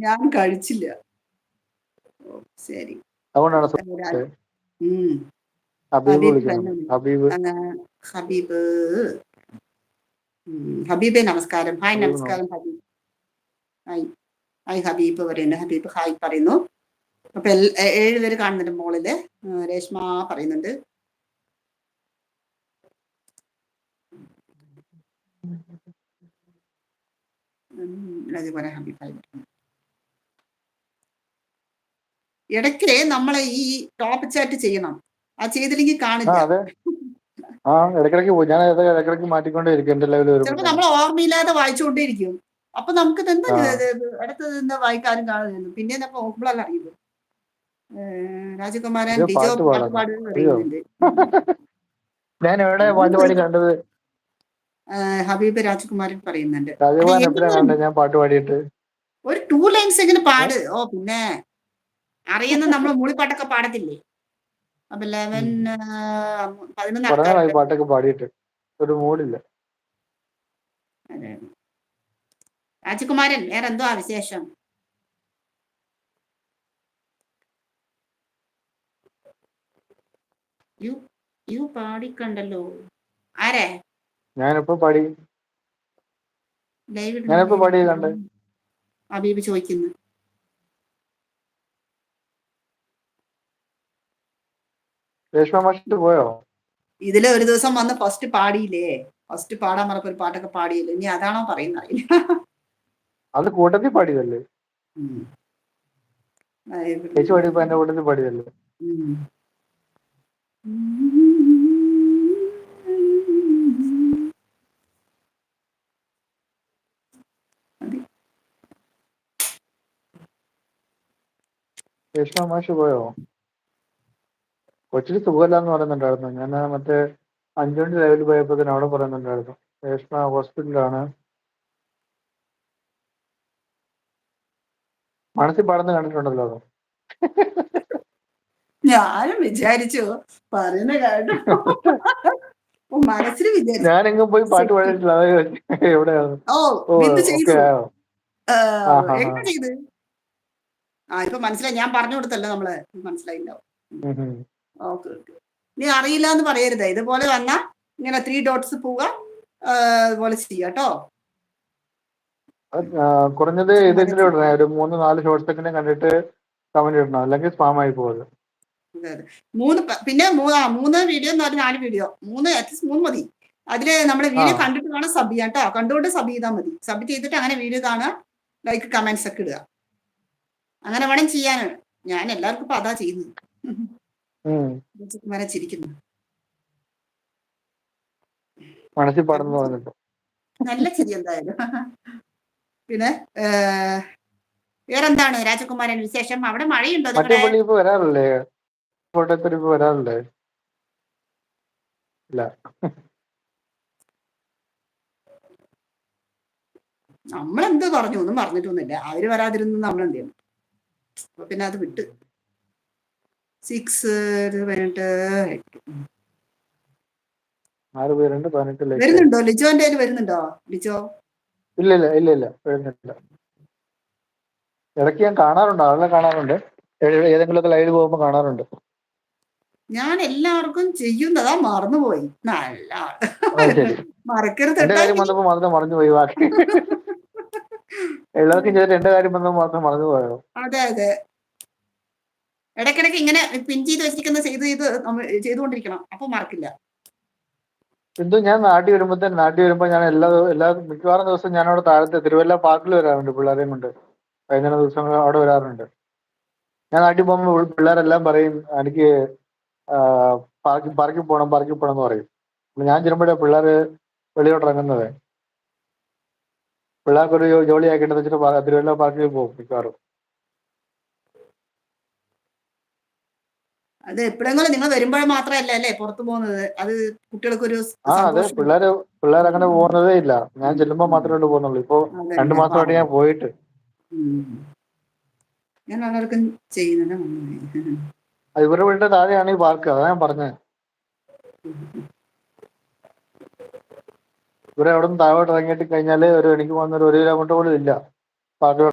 ഞാൻ കഴിച്ചില്ല. ശരി. അതുകൊണ്ടാണ് ഹബീബ് ഹബീബ് വിളിക്കുന്നത്. ഹബീബ് ഹബീബ് ഹബീബെ നമസ്കാരം. ഹായ് ഹബീബ് നമസ്കാരം ഹബീബ്. ഹായ് ഹായ് ഹബീബ് പറയുന്നു. ഹബീബ് ഹായ് പറയുന്നു. അപ്പൊ 7 പേര് കാണുന്നുണ്ട് മോളില്. രേഷ്മ പറയുന്നുണ്ട്. ഹബീബ് ഹായ്. ഇടയ്ക്ക് നമ്മളെ ഈ ടോപ്പ് ചാറ്റ് ചെയ്യണം. അത് ചെയ്തില്ലെങ്കിൽ കാണില്ല. അതെ. ഇടയ്ക്കിടയ്ക്ക് പോയി. ഞാൻ ഇടയ്ക്കിടയ്ക്ക് മാറ്റിക്കൊണ്ടേ ഇരിക്കും എന്റെ ലെവൽ വരുമ്പോൾ. ചിലപ്പോൾ നമ്മൾ ഓർമ്മയില്ലാതെ വായിച്ചുകൊണ്ടേയിരിക്കും. അപ്പൊ നമുക്ക് എന്താ അടുത്തത് എന്താ വായിക്കാനും കാണുന്നു. പിന്നെ നോക്കുമ്പോഴല്ല അറിയുന്നത്. രാജകുമാരൻ ഡിജോ പാട്ട് പാടുന്നത് അറിയുന്നുണ്ട്. ഞാൻ എവിടെ പാട്ട് പാടി കണ്ടത്? ഹബീബ് രാജകുമാരൻ പറയുന്നുണ്ട്. രാജകുമാരൻ എപ്പോഴാണ് കണ്ടത് ഞാൻ പാട്ട് പാടിയിട്ട്? ഒരു 2 ലൈൻസ് എങ്ങനെ പാട്. ഓ പിന്നെ അറിയുന്ന നമ്മള് മൂളിപ്പാട്ടൊക്കെ പാടത്തില്ലേ? അപ്പൊ 11 പാട്ടൊക്കെ പാടിയിട്ട് ഒരു മൂടില്ല. രാജകുമാരൻ വേറെ എന്തോ വിശേഷം? യു പാടിക്കണ്ടല്ലോ. ആരെ? ഞാനിപ്പോ പാടി. ലൈവ് ഞാനിപ്പോ പാടി കണ്ടേ. ഹബീബ് ചോദിക്കുന്നു. രേഷ്മ മാഷിട്ട് പോയോ? ഇതില് ഒരു ദിവസം വന്ന് ഫസ്റ്റ് പാടിയില്ലേ? ഫസ്റ്റ് പാടാൻ പറഞ്ഞപ്പോ ഒരു പാട്ടൊക്കെ പാടിയില്ലേ? ഇനി അതാണോ പറയുന്നത്? അത് കൂട്ടത്തിൽ പാടിയതല്ലേ? ചേച്ചി പാടിയപ്പോ എന്റെ കൂട്ടത്തിൽ പാടിയതല്ലേ? രേഷ്മ മാഷ് പോയോ? കൊച്ചിന് സുഖമില്ലാന്ന് പറയുന്നുണ്ടായിരുന്നു. ഞാൻ മറ്റേ 5 മണി ലൈവിൽ പോയപ്പോ അവിടെ പറയുന്നുണ്ടായിരുന്നു രേഷ്മ ഹോസ്പിറ്റലാണ്. മനസ്സിൽ പാടുന്ന കണ്ടിട്ടുണ്ടല്ലോ. അതോ ഞാനും വിചാരിച്ചു പറയുന്ന കേട്ടോ. മനസ്സിൽ വിചാരിച്ചു ഞാനെങ്ങും പോയി പാട്ട് പാടിയിട്ടില്ല. എവിടെയാണ്? എങ്ങനെ ചെയ്ത്? ഇപ്പൊ മനസ്സിലായി. ഞാൻ പറഞ്ഞു കൊടുത്തല്ലോ നമ്മള്. മനസ്സിലായിണ്ടാവും. Okay okay. നീ അറിയില്ല എന്ന് പറയരുത്. ഇതുപോലെ വന്നാ ഇങ്ങനെ 3 ഡോട്ട്സ് പോവുക, അതുപോലെ ചെയ്യാട്ടോ. കുറഞ്ഞത് ഇതെങ്കിലും ഇടണേ. ഒരു 3-4 ഷോർട്സ് കണ്ടിട്ട് കമന്റ് ഇടണം, അല്ലെങ്കിൽ സ്പാം ആയി പോകുന്നത്. പിന്നെ 3 വീഡിയോ എന്ന് പറഞ്ഞാൽ 4 വീഡിയോ, 3 മതി. അതില് നമ്മുടെ വീഡിയോ കണ്ടിട്ട് വേണം സബ് ചെയ്യാൻ കേട്ടോ. കണ്ടുകൊണ്ട് സബ് ചെയ്താൽ മതി. സബ് ചെയ്തിട്ട് അങ്ങനെ വീഡിയോ കാണുക, ലൈക്ക് കമന്റ്സ് ഒക്കെ ഇടുക. അങ്ങനെ വേണം ചെയ്യാൻ. ഞാൻ എല്ലാവർക്കും ഇപ്പൊ അതാ ചെയ്യുന്നത്. ചിരിക്കുന്നു. നല്ല ചിരി എന്തായാലും. പിന്നെ വേറെന്താണ് രാജകുമാരൻ വിശേഷം? അവിടെ മഴയുണ്ടോ? വരാറില്ലേ? കോട്ടയത്തിൽ ഇപ്പൊ വരാറില്ലേ? ഇല്ല. നമ്മളെന്ത് പറഞ്ഞു? ഒന്നും പറഞ്ഞിട്ടൊന്നുമില്ല. അവര് വരാതിരുന്ന് നമ്മളെന്ത് ചെയ്യണം? അപ്പൊ പിന്നെ അത് വിട്ട് 6 18 വരുന്നുണ്ടോ? ലിജോന്റെ വരുന്നുണ്ടോ? ലിജോ ഇല്ല വരുന്നില്ല. ഇടയ്ക്ക് ഞാൻ കാണാറുണ്ട്, ആളെ കാണാറുണ്ട്. ഏതെങ്കിലുമൊക്കെ ലൈവ് പോകുമ്പോ കാണാറുണ്ട്. ഞാൻ എല്ലാവർക്കും ചെയ്യുന്നതാ, മറന്നുപോയി. നല്ല മറക്കരുത്. എന്റെ കാര്യം വന്നപ്പോ മാത്രം മറന്നുപോയി. ബാക്കി എല്ലാവർക്കും ചെയ്തിട്ട് എന്റെ കാര്യം വന്നപ്പോ മാത്രം മറന്നുപോയോ? അതെ. ഇടയ്ക്കിടയ്ക്ക് ഇങ്ങനെ പിൻ ചെയ്ത് വെച്ചിരിക്കുന്ന ചെയ്തുകൊണ്ടിരിക്കണം. അപ്പൊ മറക്കില്ല. എന്തോ ഞാൻ നാട്ടിൽ വരുമ്പോ ഞാൻ എല്ലാ മിക്കവാറും ദിവസം ഞാൻ അവിടെ താഴത്തെ തിരുവല്ല പാർക്കിൽ വരാറുണ്ട് പിള്ളേരെയും കൊണ്ട്. വൈകുന്നേരം ദിവസങ്ങൾ അവിടെ വരാറുണ്ട്. ഞാൻ നാട്ടിൽ പോകുമ്പോൾ പിള്ളേരെല്ലാം പറയും എനിക്ക് പാർക്കിൽ പോകണം എന്ന് പറയും. ഞാൻ ചെല്ലുമ്പോഴേ പിള്ളേര് വെളിയോട്ട് ഇറങ്ങുന്നത്. പിള്ളേർക്കൊരു ജോലി ആക്കിയിട്ട് വെച്ചിട്ട് തിരുവല്ല പാർക്കിൽ പോകും മിക്കവാറും. അത് എപ്പോഴെങ്കിലും നിങ്ങൾ വരുമ്പോൾ മാത്രമല്ല അല്ലേ പുറത്തു പോകുന്നത്? അത് കുട്ടികൾക്കൊരു അതെ, പിള്ളേർ അങ്ങനെ പോകുന്നതേ ഇല്ല. ഞാൻ ചെല്ലുമ്പോ മാത്രമേ പോകുന്നുള്ളൂ. ഇപ്പൊ 2 മാസമായിട്ട് ഞാൻ പോയിട്ട്. ഞാൻ എല്ലാവർക്കും ചെയ്യുന്നത്. ഇവരുടെ വീടിന്റെ താഴെയാണ് ഈ പാർക്ക്. അതാ ഞാൻ പറഞ്ഞത്. ഇവിടെ അവിടെ നിന്ന് താഴോട്ട് ഇറങ്ങിയിട്ട് കഴിഞ്ഞാല് എനിക്ക് പോകുന്ന 1 കിലോമീറ്റർ പോലും ഇല്ല പാർക്ക്.